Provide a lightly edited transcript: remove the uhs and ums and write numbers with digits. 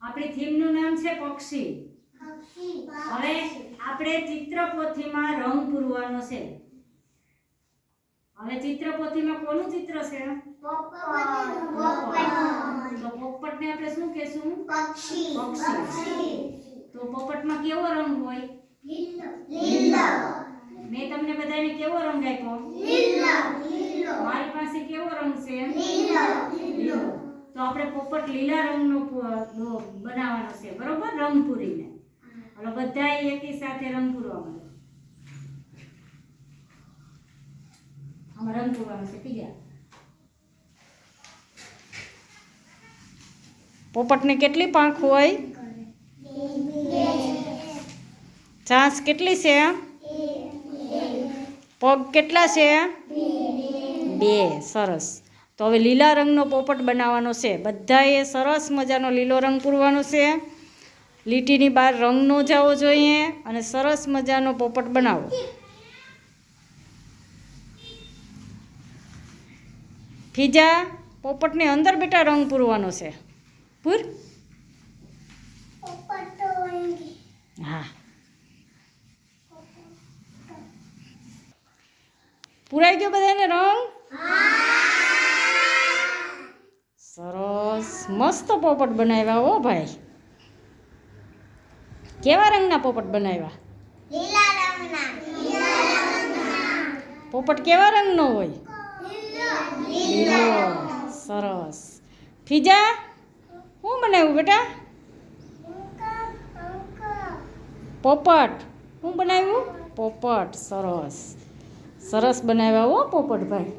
આપણી થીમનું નામ છે પક્ષી. હવે આપણે ચિત્રપોથીમાં રંગ પૂરવાનો છે. હવે ચિત્રપોથીમાં કોનું ચિત્ર છે? તો પોપટને આપણે શું કહેશું? પક્ષી. તો પોપટમાં કેવો રંગ હોય? લીલો. મેં તમને બધાને કેવો રંગ આપ્યો? લીલો. મારી પાસે કેવો રંગ છે? લીલો. તો આપણે પોપટ લીલા રંગનો બનાવવાનો છે, બરોબર? રંગ પૂરીને. હવે બધાએ એકી સાથે રંગ પૂરવા માંડો. આમાં રંગ પૂરવાનો છે. પીજા પોપટને કેટલી પાંખ હોય? ચાંચ કેટલી છે? પગ કેટલા છે? 2. સરસ. તો હવે લીલા રંગનો પોપટ બનાવવાનો છે. બધાએ સરસ મજાનો લીલો રંગ પૂરવાનો છે. લીટીની બહાર રંગ ન જવો જોઈએ અને સરસ મજાનો પોપટ બનાવો. ફીજા, પોપટની અંદર બેટા રંગ પૂરવાનો છે. પૂર. હા, પૂરાઈ ગયો બધાને રંગ? સરસ, મસ્ત પોપટ બનાવ્યા હો ભાઈ. કેવા રંગના પોપટ બનાવ્યા? લીલા રંગના. પોપટ કેવા રંગનો હોય? લીલો. સરસ. ફીજા, શું બનાવ્યું બેટા? પોપટ. શું બનાવ્યું? પોપટ. સરસ સરસ બનાવ્યા હો પોપટ ભાઈ.